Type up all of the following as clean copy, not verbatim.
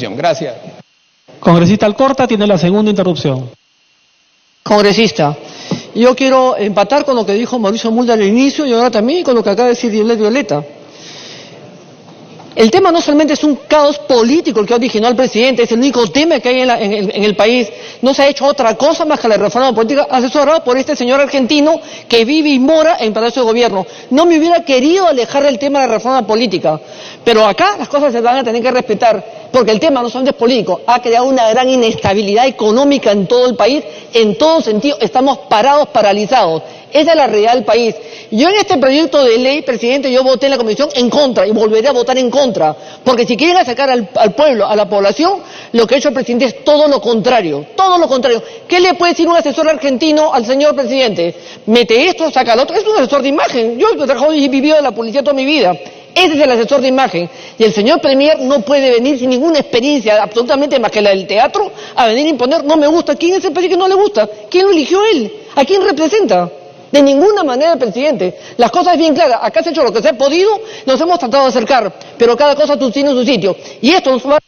Gracias. Congresista Alcorta tiene la segunda interrupción. Congresista, yo quiero empatar con lo que dijo Mauricio Mulder al inicio y ahora también con lo que acaba de decir Violeta. El tema no solamente es un caos político el que originó al presidente, es el único tema que hay en el país. No se ha hecho otra cosa más que la reforma política asesorada por este señor argentino que vive y mora en Palacio de Gobierno. No me hubiera querido alejar del tema de la reforma política, pero acá las cosas se van a tener que respetar, porque el tema no solamente es político, ha creado una gran inestabilidad económica en todo el país, en todo sentido, estamos parados, paralizados. Esa es la realidad del país. Yo en este proyecto de ley, presidente, yo voté en la comisión en contra y volveré a votar en contra, porque si quieren sacar al pueblo, a la población, lo que ha hecho el presidente es todo lo contrario, todo lo contrario. ¿Qué le puede decir un asesor argentino al señor presidente? Mete esto, saca lo otro. Es un asesor de imagen. Yo he trabajado y he vivido de la policía toda mi vida. Ese es el asesor de imagen. Y el señor Premier no puede venir sin ninguna experiencia, absolutamente más que la del teatro, a venir a imponer, no me gusta. ¿Quién es el presidente que no le gusta? ¿Quién lo eligió él? ¿A quién representa? De ninguna manera el presidente. Las cosas es bien claras. Acá se ha hecho lo que se ha podido, nos hemos tratado de acercar, pero cada cosa tiene su sitio. Y esto nos va...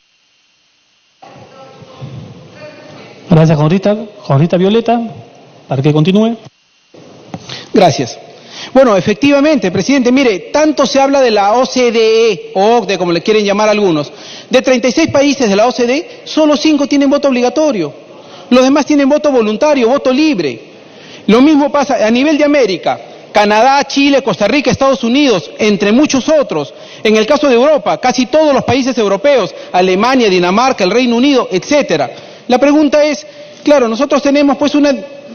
Gracias, congresista Violeta. Para que continúe. Gracias. Bueno, efectivamente, presidente, mire, tanto se habla de la OCDE, o OCDE, como le quieren llamar algunos. De 36 países de la OCDE, solo 5 tienen voto obligatorio. Los demás tienen voto voluntario, voto libre. Lo mismo pasa a nivel de América, Canadá, Chile, Costa Rica, Estados Unidos, entre muchos otros. En el caso de Europa, casi todos los países europeos, Alemania, Dinamarca, el Reino Unido, etcétera. La pregunta es, claro, nosotros tenemos pues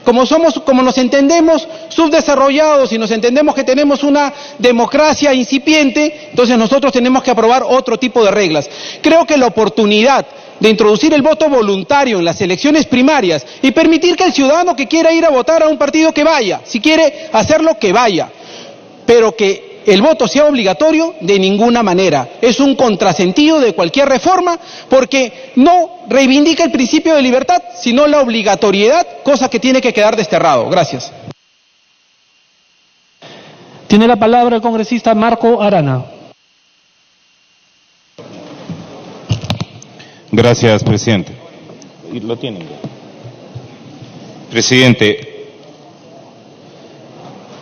como nos entendemos subdesarrollados y nos entendemos que tenemos una democracia incipiente, entonces nosotros tenemos que aprobar otro tipo de reglas. Creo que la oportunidad de introducir el voto voluntario en las elecciones primarias y permitir que el ciudadano que quiera ir a votar a un partido que vaya, si quiere hacerlo que vaya, pero que el voto sea obligatorio de ninguna manera. Es un contrasentido de cualquier reforma porque no reivindica el principio de libertad, sino la obligatoriedad, cosa que tiene que quedar desterrado. Gracias. Tiene la palabra el congresista Marco Arana. Gracias, presidente. Lo tienen ya. Presidente,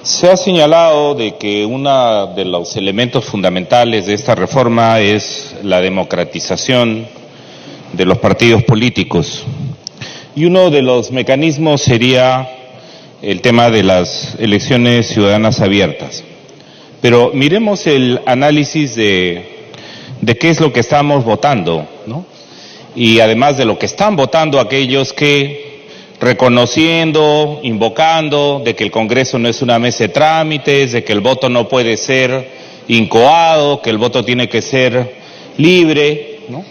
se ha señalado de que uno de los elementos fundamentales de esta reforma es la democratización de los partidos políticos. Y uno de los mecanismos sería el tema de las elecciones ciudadanas abiertas. Pero miremos el análisis de qué es lo que estamos votando, ¿no? Y además de lo que están votando aquellos que, reconociendo, invocando de que el Congreso no es una mesa de trámites, de que el voto no puede ser incoado, que el voto tiene que ser libre, ¿no?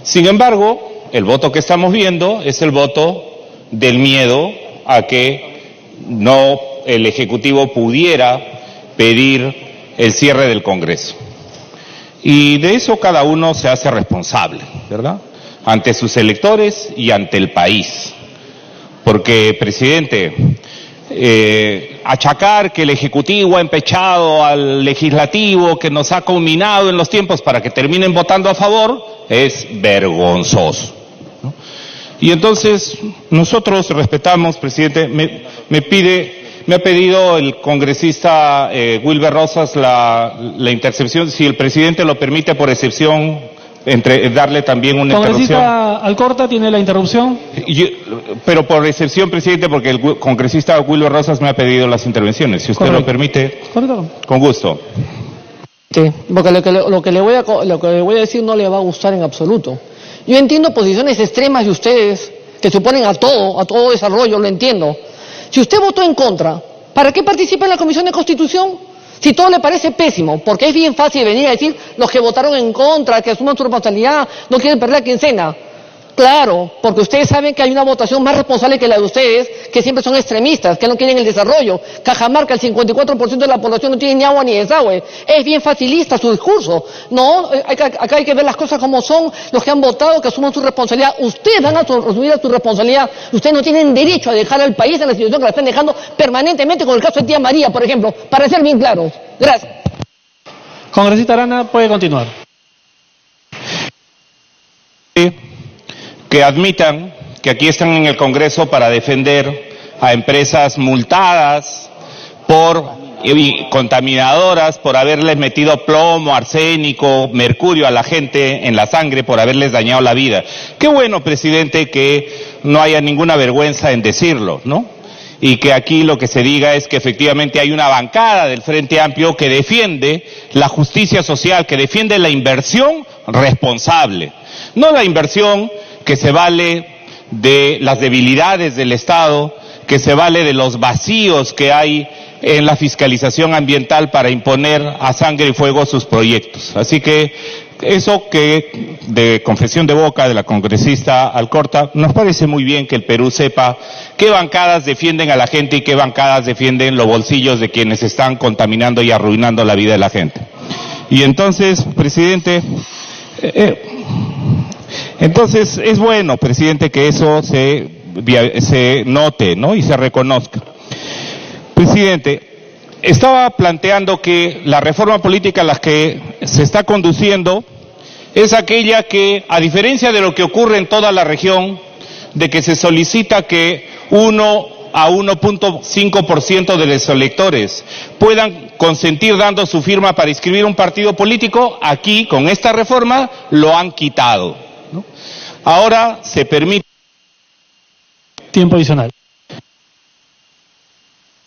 Sin embargo, el voto que estamos viendo es el voto del miedo a que el Ejecutivo pudiera pedir el cierre del Congreso. Y de eso cada uno se hace responsable, ¿verdad? Ante sus electores y ante el país. Porque, presidente, achacar que el Ejecutivo ha empechado al Legislativo, que nos ha combinado en los tiempos para que terminen votando a favor, es vergonzoso, ¿no? Y entonces, nosotros respetamos, presidente, me ha pedido el congresista Wilber Rosas la intercepción, si el presidente lo permite por excepción, darle también una interrupción. Congresista Alcorta tiene la interrupción. Pero por excepción, presidente, porque el congresista Wilber Rosas me ha pedido las intervenciones. Si usted lo permite, con gusto. Sí, porque lo que le voy a decir no le va a gustar en absoluto. Yo entiendo posiciones extremas de ustedes que se oponen a todo desarrollo, lo entiendo. Si usted votó en contra, ¿para qué participa en la Comisión de Constitución? Si todo le parece pésimo, porque es bien fácil venir a decir los que votaron en contra, que asuman su responsabilidad, no quieren perder la quincena. Claro, porque ustedes saben que hay una votación más responsable que la de ustedes, que siempre son extremistas, que no quieren el desarrollo. Cajamarca, el 54% de la población no tiene ni agua ni desagüe. Es bien facilista su discurso. No, acá hay que ver las cosas como son, los que han votado, que asuman su responsabilidad. Ustedes van a asumir su responsabilidad. Ustedes no tienen derecho a dejar al país en la situación que la están dejando permanentemente, con el caso de Tía María, por ejemplo, para ser bien claros. Gracias. Congresista Arana, puede continuar. que admitan que aquí están en el Congreso para defender a empresas multadas y contaminadoras por haberles metido plomo, arsénico, mercurio a la gente en la sangre, por haberles dañado la vida. Qué bueno, presidente, que no haya ninguna vergüenza en decirlo, ¿no? Y que aquí lo que se diga es que efectivamente hay una bancada del Frente Amplio que defiende la justicia social, que defiende la inversión responsable, no la inversión que se vale de las debilidades del Estado, que se vale de los vacíos que hay en la fiscalización ambiental para imponer a sangre y fuego sus proyectos. Así que eso que de confesión de boca de la congresista Alcorta, nos parece muy bien que el Perú sepa qué bancadas defienden a la gente y qué bancadas defienden los bolsillos de quienes están contaminando y arruinando la vida de la gente. Y entonces, presidente, entonces es bueno, presidente, que eso se note, ¿no? Y se reconozca. Presidente, estaba planteando que la reforma política a la que se está conduciendo es aquella que, a diferencia de lo que ocurre en toda la región, de que se solicita que 1 a 1.5% de los electores puedan consentir dando su firma para inscribir un partido político, aquí, con esta reforma, lo han quitado, ¿no? Ahora se permite... Tiempo adicional.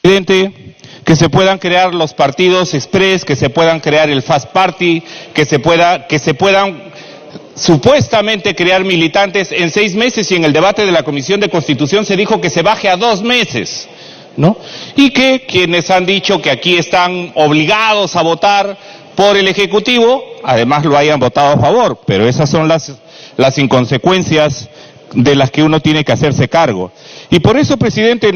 Presidente, que se puedan crear los partidos express, que se puedan crear el Fast Party, que se puedan supuestamente crear militantes en 6 meses, y en el debate de la Comisión de Constitución se dijo que se baje a 2 meses, ¿no? Y que quienes han dicho que aquí están obligados a votar por el Ejecutivo, además lo hayan votado a favor, pero esas son las inconsecuencias de las que uno tiene que hacerse cargo. Y por eso, presidente,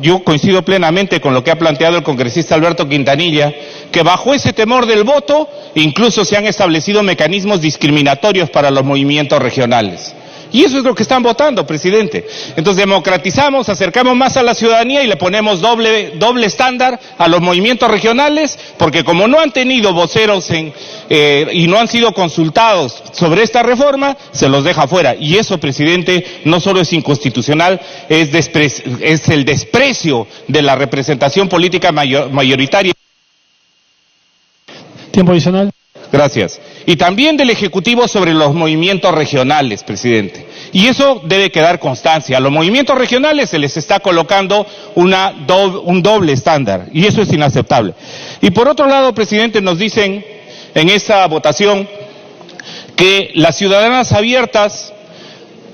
yo coincido plenamente con lo que ha planteado el congresista Alberto Quintanilla, que bajo ese temor del voto, incluso se han establecido mecanismos discriminatorios para los movimientos regionales. Y eso es lo que están votando, presidente. Entonces democratizamos, acercamos más a la ciudadanía y le ponemos doble estándar a los movimientos regionales, porque como no han tenido voceros y no han sido consultados sobre esta reforma, se los deja fuera. Y eso, presidente, no solo es inconstitucional, es el desprecio de la representación política mayoritaria. Tiempo adicional. Gracias. Y también del Ejecutivo sobre los movimientos regionales, presidente. Y eso debe quedar constancia. A los movimientos regionales se les está colocando un doble estándar, y eso es inaceptable. Y por otro lado, presidente, nos dicen en esta votación que las ciudadanas abiertas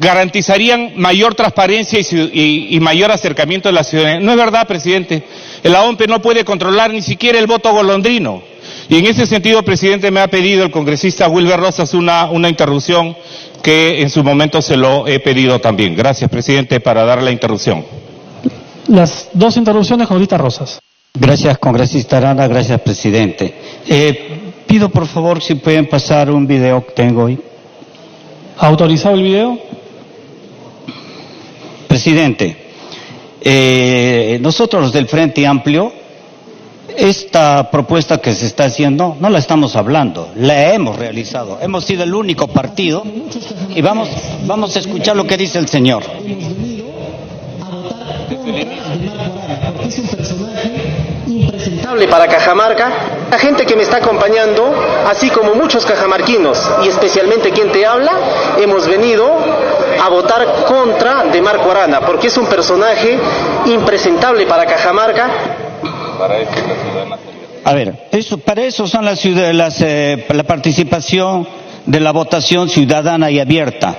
garantizarían mayor transparencia y mayor acercamiento de la ciudadanía. No es verdad, presidente. La OMPE no puede controlar ni siquiera el voto golondrino. Y en ese sentido, presidente, me ha pedido el congresista Wilber Rosas una interrupción que en su momento se lo he pedido también. Gracias, presidente, para dar la interrupción. Las 2 interrupciones, congresista Rosas. Gracias, congresista Arana. Gracias, presidente. Pido, por favor, si pueden pasar un video que tengo hoy. ¿Autorizado el video? Presidente, nosotros los del Frente Amplio, esta propuesta que se está haciendo, no la estamos hablando, la hemos realizado. Hemos sido el único partido, y vamos a escuchar lo que dice el señor. Es un personaje impresentable para Cajamarca. La gente que me está acompañando, así como muchos cajamarquinos, y especialmente quien te habla, hemos venido a votar contra de Marco Arana, porque es un personaje impresentable para Cajamarca. A ver, para eso son la participación de la votación ciudadana y abierta.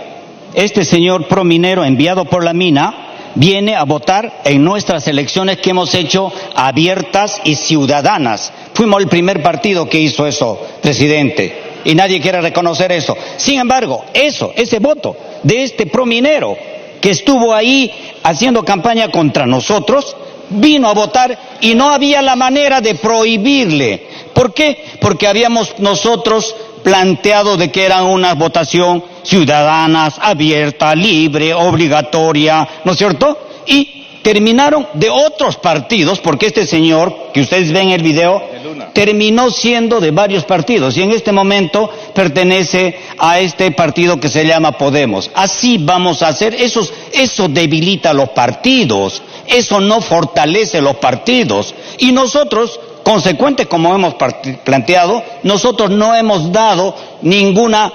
Este señor prominero enviado por la mina viene a votar en nuestras elecciones que hemos hecho abiertas y ciudadanas. Fuimos el primer partido que hizo eso, presidente, y nadie quiere reconocer eso. Sin embargo, ese voto de este prominero que estuvo ahí haciendo campaña contra nosotros, vino a votar y no había la manera de prohibirle. ¿Por qué? Porque habíamos nosotros planteado de que era una votación ciudadana, abierta, libre, obligatoria, ¿no es cierto? Y terminaron de otros partidos, porque este señor, que ustedes ven en el video, terminó siendo de varios partidos y en este momento pertenece a este partido que se llama Podemos. Así vamos a hacer, eso debilita los partidos, eso no fortalece los partidos. Y nosotros, consecuente como hemos planteado, nosotros no hemos dado ninguna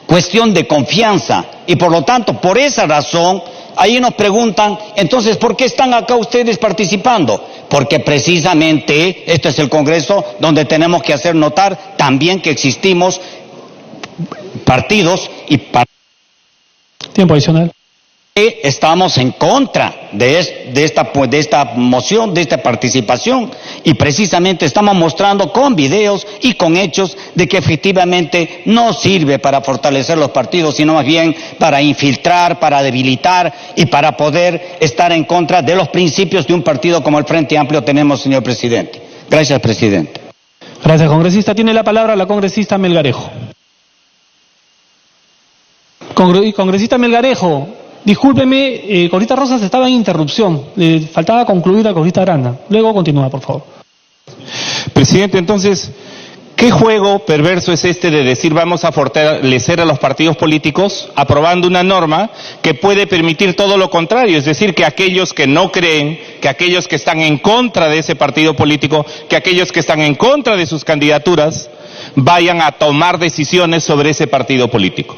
cuestión de confianza y por lo tanto, por esa razón, ahí nos preguntan, entonces, ¿por qué están acá ustedes participando? Porque precisamente este es el Congreso donde tenemos que hacer notar también que existimos partidos y Tiempo adicional. estamos en contra de esta moción, de esta participación, y precisamente estamos mostrando con videos y con hechos de que efectivamente no sirve para fortalecer los partidos, sino más bien para infiltrar, para debilitar y para poder estar en contra de los principios de un partido como el Frente Amplio tenemos, señor presidente. Gracias, presidente. Gracias, congresista. Tiene la palabra la congresista Melgarejo. Congresista Melgarejo, discúlpeme, Corita Rosas estaba en interrupción. Le faltaba concluir a Corita Arana. Luego continúa, por favor. Presidente, entonces, ¿qué juego perverso es este de decir vamos a fortalecer a los partidos políticos aprobando una norma que puede permitir todo lo contrario? Es decir, que aquellos que no creen, que aquellos que están en contra de ese partido político, que aquellos que están en contra de sus candidaturas, vayan a tomar decisiones sobre ese partido político.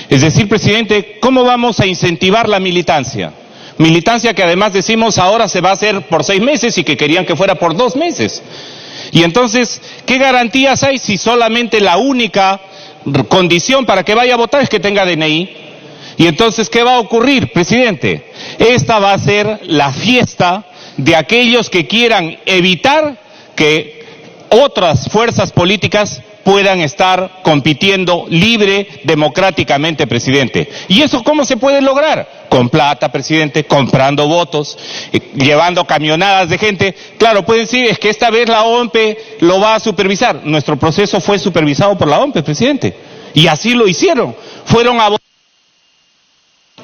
Es decir, presidente, ¿cómo vamos a incentivar la militancia? Militancia que además decimos ahora se va a hacer por 6 meses y que querían que fuera por 2 meses. Y entonces, ¿qué garantías hay si solamente la única condición para que vaya a votar es que tenga DNI? Y entonces, ¿qué va a ocurrir, presidente? Esta va a ser la fiesta de aquellos que quieran evitar que otras fuerzas políticas puedan estar compitiendo libre, democráticamente, presidente. ¿Y eso cómo se puede lograr? Con plata, presidente, comprando votos, llevando camionadas de gente. Claro, pueden decir, es que esta vez la OMP lo va a supervisar. Nuestro proceso fue supervisado por la OMP, presidente. Y así lo hicieron. Fueron a votar.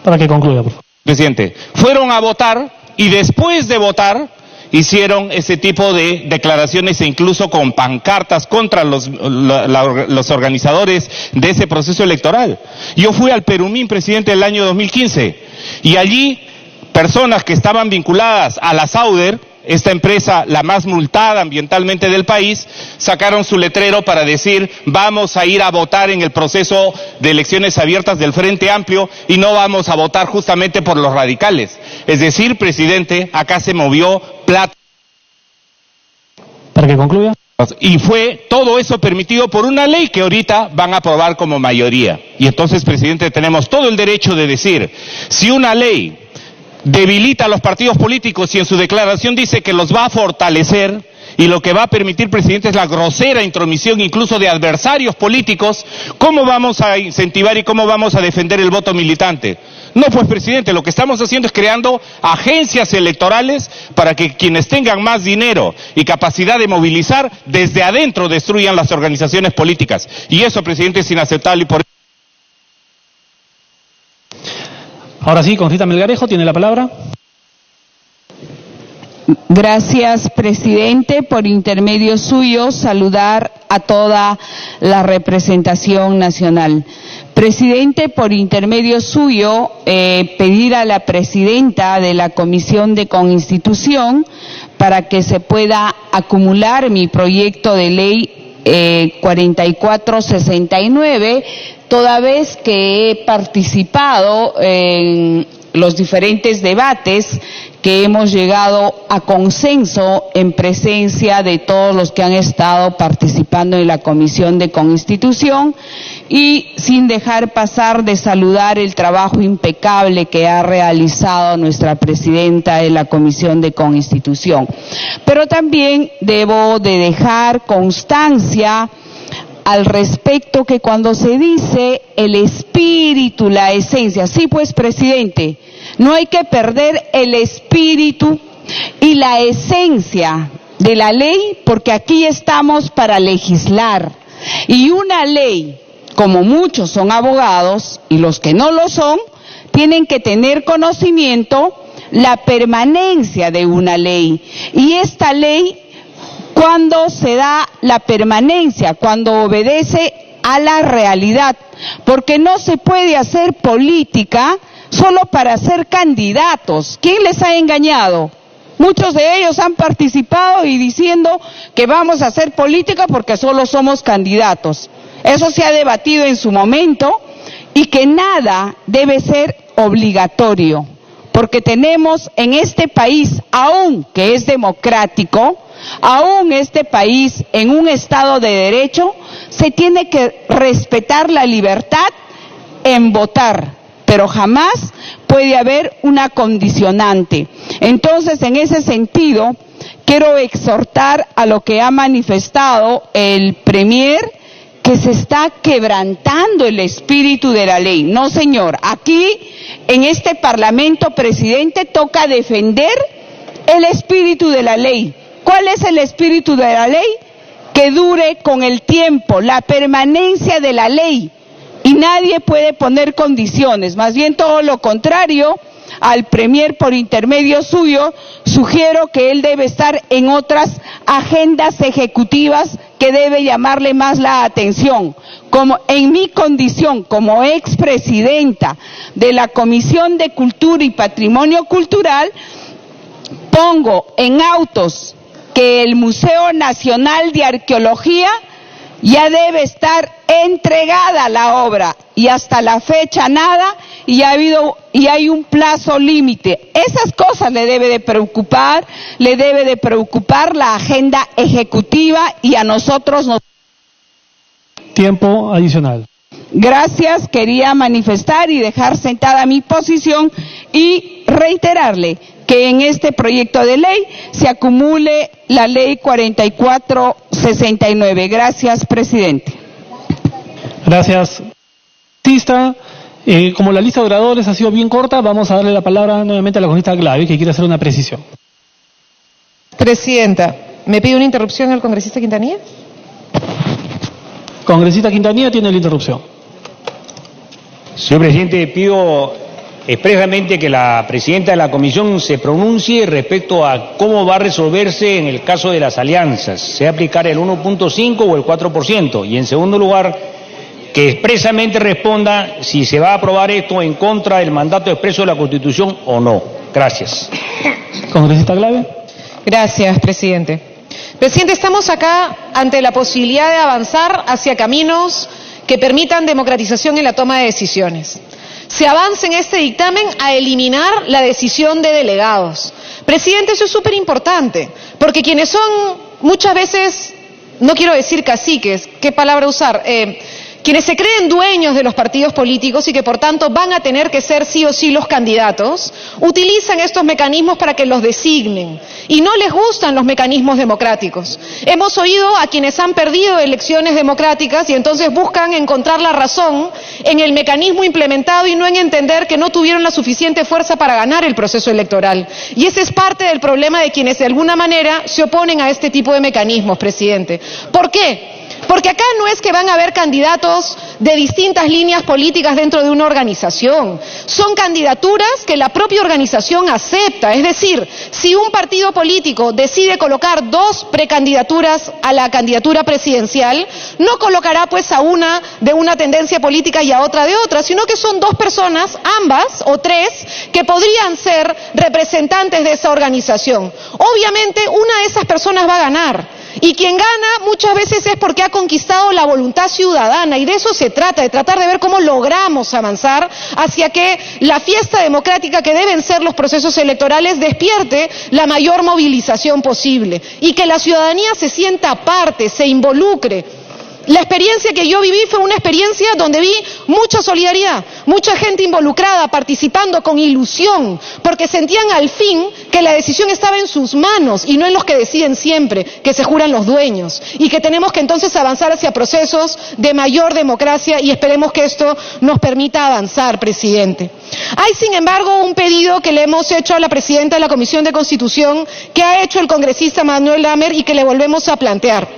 Para que concluya, por favor. Presidente, fueron a votar y después de votar hicieron ese tipo de declaraciones e incluso con pancartas contra los organizadores de ese proceso electoral. Yo fui al Perumín, presidente, del año 2015, y allí personas que estaban vinculadas a la Sauder, esta empresa la más multada ambientalmente del país, sacaron su letrero para decir vamos a ir a votar en el proceso de elecciones abiertas del Frente Amplio y no vamos a votar justamente por los radicales. Es decir, presidente, acá se movió plata. Para que concluya. Y fue todo eso permitido por una ley que ahorita van a aprobar como mayoría. Y entonces, presidente, tenemos todo el derecho de decir, si una ley debilita a los partidos políticos y en su declaración dice que los va a fortalecer y lo que va a permitir, presidente, es la grosera intromisión incluso de adversarios políticos, ¿cómo vamos a incentivar y cómo vamos a defender el voto militante? No, pues, presidente, lo que estamos haciendo es creando agencias electorales para que quienes tengan más dinero y capacidad de movilizar desde adentro destruyan las organizaciones políticas. Y eso, presidente, es inaceptable y por Ahora sí, congresista Melgarejo, tiene la palabra. Gracias, presidente. Por intermedio suyo, saludar a toda la representación nacional. Presidente, por intermedio suyo, pedir a la presidenta de la Comisión de Constitución para que se pueda acumular mi proyecto de ley 4469, toda vez que he participado en los diferentes debates que hemos llegado a consenso en presencia de todos los que han estado participando en la Comisión de Constitución, y sin dejar pasar de saludar el trabajo impecable que ha realizado nuestra presidenta de la Comisión de Constitución. Pero también debo de dejar constancia al respecto que cuando se dice el espíritu, la esencia, sí, pues, presidente, no hay que perder el espíritu y la esencia de la ley, porque aquí estamos para legislar. Y una ley, como muchos son abogados y los que no lo son, tienen que tener conocimiento la permanencia de una ley. Y esta ley, ¿cuándo se da la permanencia? Cuando obedece a la realidad, porque no se puede hacer política solo para ser candidatos. ¿Quién les ha engañado? Muchos de ellos han participado y diciendo que vamos a hacer política porque solo somos candidatos. Eso se ha debatido en su momento, y que nada debe ser obligatorio, porque tenemos en este país, aún que es democrático, aún este país en un Estado de Derecho, se tiene que respetar la libertad en votar, pero jamás puede haber una condicionante. Entonces, en ese sentido, quiero exhortar a lo que ha manifestado el Premier, que se está quebrantando el espíritu de la ley. No, señor, aquí en este Parlamento, presidente, toca defender el espíritu de la ley. ¿Cuál es el espíritu de la ley? Que dure con el tiempo, la permanencia de la ley. Y nadie puede poner condiciones, más bien todo lo contrario. Al Premier, por intermedio suyo, sugiero que él debe estar en otras agendas ejecutivas que debe llamarle más la atención. Como en mi condición como expresidenta de la Comisión de Cultura y Patrimonio Cultural, pongo en autos que el Museo Nacional de Arqueología ya debe estar entregada la obra, y hasta la fecha nada, y hay un plazo límite. Esas cosas le debe de preocupar la agenda ejecutiva, y a nosotros nos... Tiempo adicional. Gracias, quería manifestar y dejar sentada mi posición y reiterarle que en este proyecto de ley se acumule la ley 4469. Gracias, presidente. Gracias. Como la lista de oradores ha sido bien corta, vamos a darle la palabra nuevamente a la congresista Glave, que quiere hacer una precisión. Presidenta, ¿me pide una interrupción el congresista Quintanilla? Congresista Quintanilla tiene la interrupción. Señor presidente, pido expresamente que la presidenta de la comisión se pronuncie respecto a cómo va a resolverse en el caso de las alianzas. ¿Se va a aplicar el 1.5 o el 4%? Y en segundo lugar, que expresamente responda si se va a aprobar esto en contra del mandato expreso de la Constitución o no. Gracias. Congresista Glave. Gracias, presidente. Presidente, estamos acá ante la posibilidad de avanzar hacia caminos que permitan democratización en la toma de decisiones. Se avanza en este dictamen a eliminar la decisión de delegados. Presidente, eso es súper importante, porque quienes son muchas veces, no quiero decir caciques, ¿qué palabra usar?, quienes se creen dueños de los partidos políticos y que por tanto van a tener que ser sí o sí los candidatos, utilizan estos mecanismos para que los designen y no les gustan los mecanismos democráticos. Hemos oído a quienes han perdido elecciones democráticas y entonces buscan encontrar la razón en el mecanismo implementado y no en entender que no tuvieron la suficiente fuerza para ganar el proceso electoral. Y ese es parte del problema de quienes de alguna manera se oponen a este tipo de mecanismos, presidente. ¿Por qué? Porque acá no es que van a haber candidatos de distintas líneas políticas dentro de una organización. Son candidaturas que la propia organización acepta. Es decir, si un partido político decide colocar dos precandidaturas a la candidatura presidencial, no colocará pues a una de una tendencia política y a otra de otra, sino que son dos personas, ambas o tres, que podrían ser representantes de esa organización. Obviamente, una de esas personas va a ganar. Y quien gana muchas veces es porque ha conquistado la voluntad ciudadana, y de eso se trata, de tratar de ver cómo logramos avanzar hacia que la fiesta democrática que deben ser los procesos electorales despierte la mayor movilización posible y que la ciudadanía se sienta parte, se involucre. La experiencia que yo viví fue una experiencia donde vi mucha solidaridad, mucha gente involucrada, participando con ilusión, porque sentían al fin que la decisión estaba en sus manos y no en los que deciden siempre, que se juran los dueños, y que tenemos que entonces avanzar hacia procesos de mayor democracia, y esperemos que esto nos permita avanzar, presidente. Hay, sin embargo, un pedido que le hemos hecho a la presidenta de la Comisión de Constitución, que ha hecho el congresista Manuel Lamer y que le volvemos a plantear.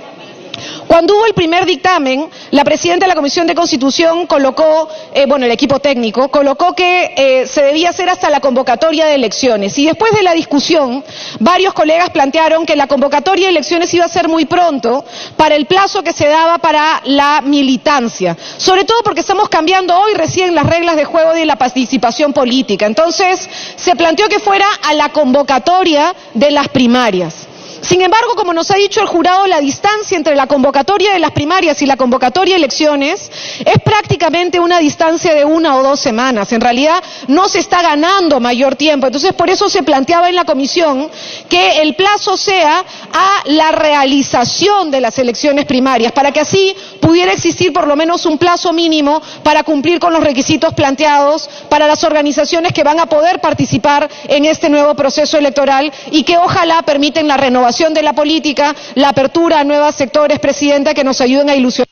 Cuando hubo el primer dictamen, la presidenta de la Comisión de Constitución colocó, el equipo técnico, colocó que se debía hacer hasta la convocatoria de elecciones. Y después de la discusión, varios colegas plantearon que la convocatoria de elecciones iba a ser muy pronto para el plazo que se daba para la militancia. Sobre todo porque estamos cambiando hoy recién las reglas de juego de la participación política. Entonces, se planteó que fuera a la convocatoria de las primarias. Sin embargo, como nos ha dicho el jurado, la distancia entre la convocatoria de las primarias y la convocatoria de elecciones es prácticamente una distancia de 1 o 2 semanas. En realidad no se está ganando mayor tiempo. Entonces, por eso se planteaba en la comisión que el plazo sea a la realización de las elecciones primarias, para que así pudiera existir por lo menos un plazo mínimo para cumplir con los requisitos planteados para las organizaciones que van a poder participar en este nuevo proceso electoral y que ojalá permiten la renovación de la política, la apertura a nuevos sectores, Presidenta, que nos ayuden a ilusionar.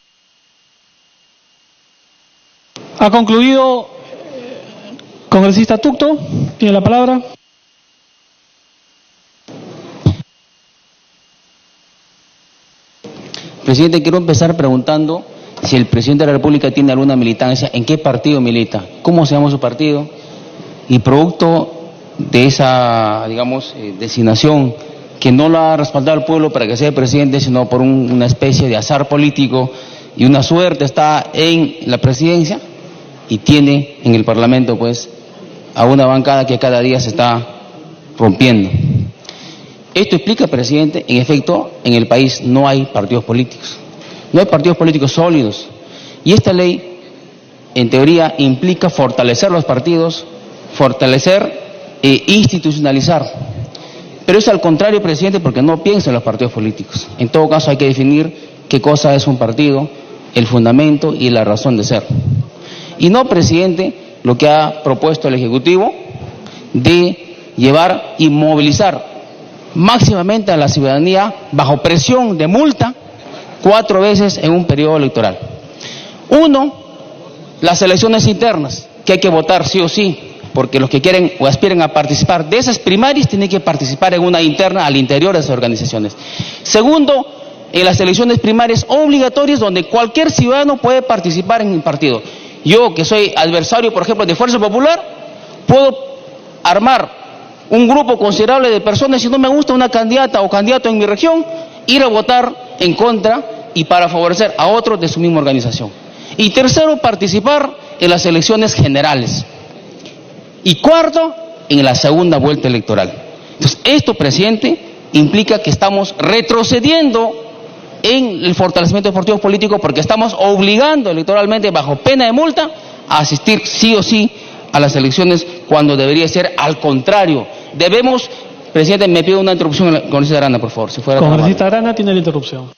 Ha concluido. Congresista Tucto, tiene la palabra. Presidente, quiero empezar preguntando si el presidente de la República tiene alguna militancia, en qué partido milita, cómo se llama su partido, y producto de esa, designación que no lo ha respaldado el pueblo para que sea presidente, sino por una especie de azar político y una suerte, está en la presidencia y tiene en el Parlamento, a una bancada que cada día se está rompiendo. Esto explica, presidente, en efecto, en el país no hay partidos políticos. No hay partidos políticos sólidos. Y esta ley, en teoría, implica fortalecer los partidos, fortalecer e institucionalizar. Pero es al contrario, presidente, porque no piensa en los partidos políticos. En todo caso, hay que definir qué cosa es un partido, el fundamento y la razón de ser. Y no, presidente, lo que ha propuesto el Ejecutivo de llevar y movilizar máximamente a la ciudadanía bajo presión de multa 4 veces en un periodo electoral. 1, las elecciones internas, que hay que votar sí o sí, porque los que quieren o aspiran a participar de esas primarias tienen que participar en una interna al interior de esas organizaciones. 2, en las elecciones primarias obligatorias donde cualquier ciudadano puede participar en un partido. Yo, que soy adversario, por ejemplo, de Fuerza Popular, puedo armar un grupo considerable de personas, si no me gusta una candidata o candidato en mi región, ir a votar en contra y para favorecer a otros de su misma organización. Y 3, participar en las elecciones generales. Y 4, en la segunda vuelta electoral. Entonces, esto, presidente, implica que estamos retrocediendo en el fortalecimiento de partidos políticos porque estamos obligando electoralmente, bajo pena de multa, a asistir sí o sí a las elecciones cuando debería ser al contrario. Debemos, presidente, me pido una interrupción con la congresista Arana, por favor. Si fuera Congresista Arana tiene la interrupción.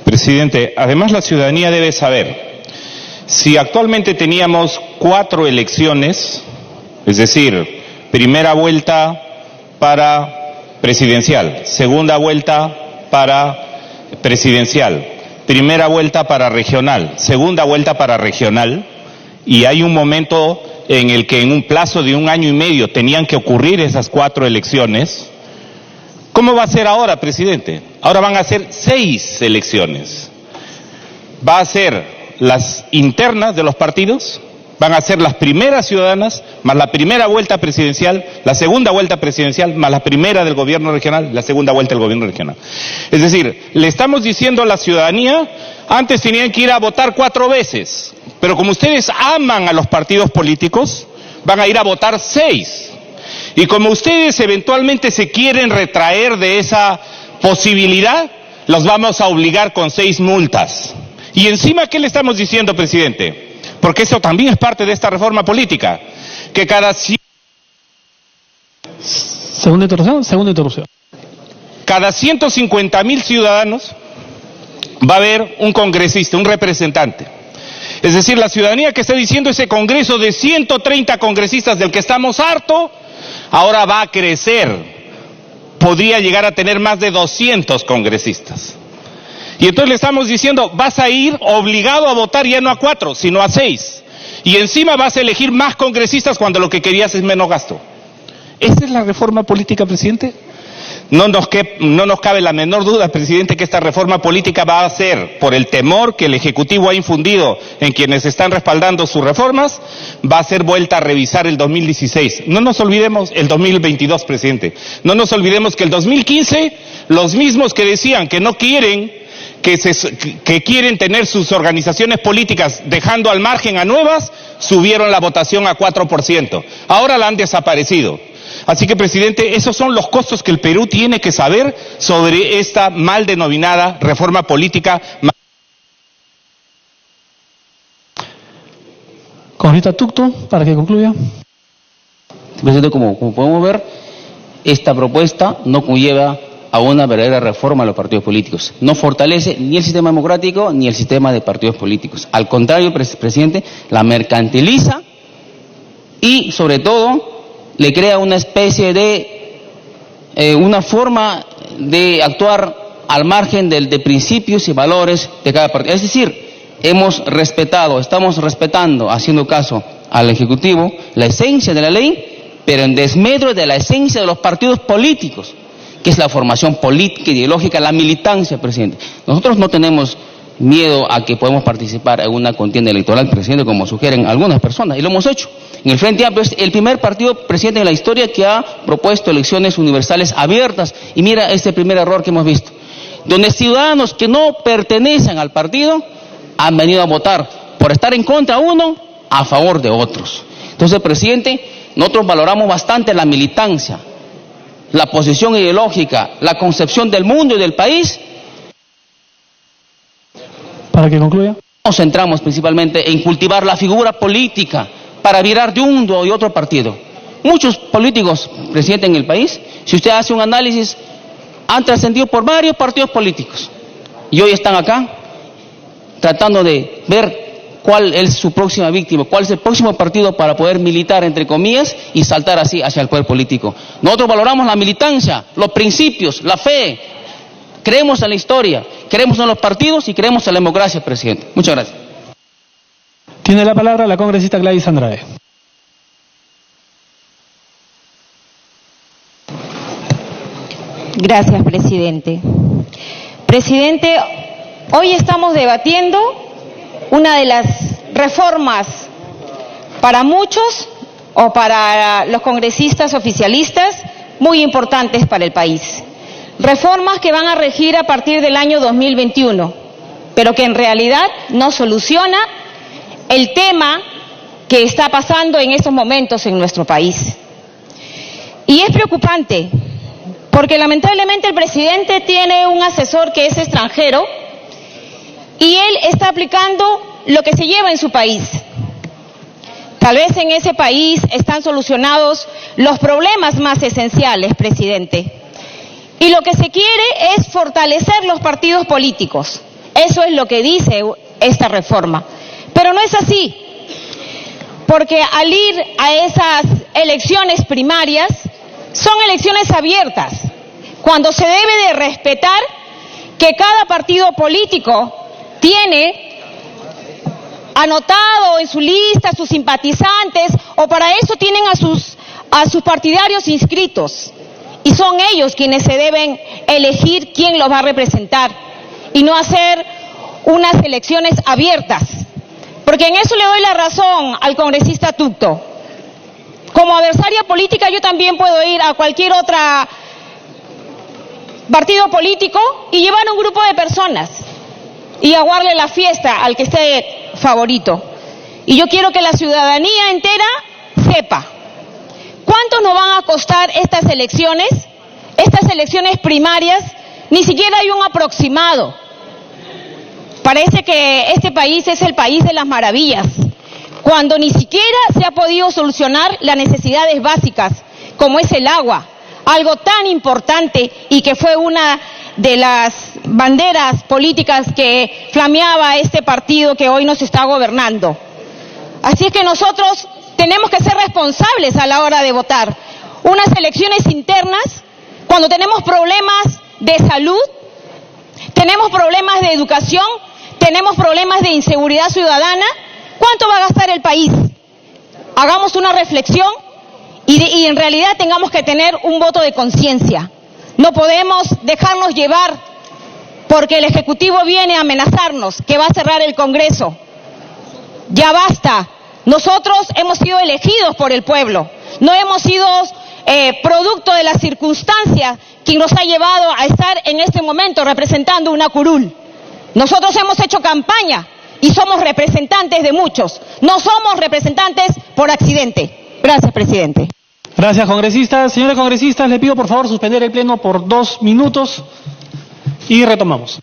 Presidente, además la ciudadanía debe saber, si actualmente teníamos 4 elecciones, es decir, primera vuelta para presidencial, segunda vuelta para presidencial, primera vuelta para regional, segunda vuelta para regional, y hay un momento en el que en un plazo de 1 año y medio tenían que ocurrir esas 4 elecciones. ¿Cómo va a ser ahora, presidente? Ahora van a ser 6 elecciones. Va a ser las internas de los partidos, van a ser las primeras ciudadanas, más la primera vuelta presidencial, la segunda vuelta presidencial, más la primera del gobierno regional, la segunda vuelta del gobierno regional. Es decir, le estamos diciendo a la ciudadanía, antes tenían que ir a votar 4 veces, pero como ustedes aman a los partidos políticos, van a ir a votar 6. Y como ustedes eventualmente se quieren retraer de esa posibilidad, los vamos a obligar con 6 multas. Y encima, ¿qué le estamos diciendo, presidente? Porque eso también es parte de esta reforma política, que cada... Segunda interrupción. Cada 150.000 ciudadanos va a haber un congresista, un representante. Es decir, la ciudadanía que está diciendo ese congreso de 130 congresistas del que estamos hartos, ahora va a crecer. Podría llegar a tener más de 200 congresistas. Y entonces le estamos diciendo, vas a ir obligado a votar ya no a 4, sino a 6. Y encima vas a elegir más congresistas cuando lo que querías es menos gasto. ¿Esa es la reforma política, presidente? No nos cabe la menor duda, presidente, que esta reforma política va a ser, por el temor que el Ejecutivo ha infundido en quienes están respaldando sus reformas, va a ser vuelta a revisar el 2016. No nos olvidemos, el 2022, presidente. No nos olvidemos que el 2015, los mismos que decían que no quieren, que quieren tener sus organizaciones políticas dejando al margen a nuevas, subieron la votación a 4%. Ahora la han desaparecido. Así que, presidente, esos son los costos que el Perú tiene que saber sobre esta mal denominada reforma política. Congresista Tucto, para que concluya. Presidente, como podemos ver, esta propuesta no conlleva a una verdadera reforma a los partidos políticos. No fortalece ni el sistema democrático ni el sistema de partidos políticos. Al contrario, presidente, la mercantiliza y, sobre todo, le crea una especie de, una forma de actuar al margen de principios y valores de cada partido. Es decir, estamos respetando, haciendo caso al Ejecutivo, la esencia de la ley, pero en desmedro de la esencia de los partidos políticos, que es la formación política, ideológica, la militancia, presidente. Nosotros no tenemos miedo a que podamos participar en una contienda electoral, presidente, como sugieren algunas personas, y lo hemos hecho. En el Frente Amplio es el primer partido, presidente, en la historia que ha propuesto elecciones universales abiertas, y mira este primer error que hemos visto, donde ciudadanos que no pertenecen al partido han venido a votar por estar en contra uno, a favor de otros. Entonces, presidente, nosotros valoramos bastante la militancia, la posición ideológica, la concepción del mundo y del país. Para que concluya. Nos centramos principalmente en cultivar la figura política para virar de uno y otro partido. Muchos políticos, presidente, en el país, si usted hace un análisis, han trascendido por varios partidos políticos y hoy están acá tratando de ver cuál es su próxima víctima, cuál es el próximo partido para poder militar, entre comillas, y saltar así hacia el poder político. Nosotros valoramos la militancia, los principios, la fe, creemos en la historia, creemos en los partidos y creemos en la democracia, presidente. Muchas gracias. Tiene la palabra la congresista Gladys Andrade. Gracias, presidente. Presidente, hoy estamos debatiendo una de las reformas para muchos o para los congresistas oficialistas muy importantes para el país. Reformas que van a regir a partir del año 2021, pero que en realidad no soluciona el tema que está pasando en estos momentos en nuestro país. Y es preocupante, porque lamentablemente el presidente tiene un asesor que es extranjero y él está aplicando lo que se lleva en su país. Tal vez en ese país están solucionados los problemas más esenciales, presidente. Y lo que se quiere es fortalecer los partidos políticos. Eso es lo que dice esta reforma. Pero no es así, porque al ir a esas elecciones primarias, son elecciones abiertas, cuando se debe de respetar que cada partido político tiene anotado en su lista a sus simpatizantes, o para eso tienen a sus partidarios inscritos, y son ellos quienes se deben elegir quién los va a representar, y no hacer unas elecciones abiertas. Porque en eso le doy la razón al congresista Tucto. Como adversaria política yo también puedo ir a cualquier otro partido político y llevar un grupo de personas y aguarle la fiesta al que esté favorito. Y yo quiero que la ciudadanía entera sepa cuánto nos van a costar estas elecciones primarias. Ni siquiera hay un aproximado. Parece que este país es el país de las maravillas, cuando ni siquiera se ha podido solucionar las necesidades básicas, como es el agua, algo tan importante y que fue una de las banderas políticas que flameaba este partido que hoy nos está gobernando. Así es que nosotros tenemos que ser responsables a la hora de votar. Unas elecciones internas, cuando tenemos problemas de salud, tenemos problemas de educación, tenemos problemas de inseguridad ciudadana. ¿Cuánto va a gastar el país? Hagamos una reflexión y en realidad tengamos que tener un voto de conciencia. No podemos dejarnos llevar porque el Ejecutivo viene a amenazarnos que va a cerrar el Congreso. Ya basta. Nosotros hemos sido elegidos por el pueblo. No hemos sido producto de las circunstancias que nos ha llevado a estar en este momento representando una curul. Nosotros hemos hecho campaña y somos representantes de muchos. No somos representantes por accidente. Gracias, presidente. Gracias, congresistas. Señores congresistas, le pido por favor suspender el pleno por 2 minutos y retomamos.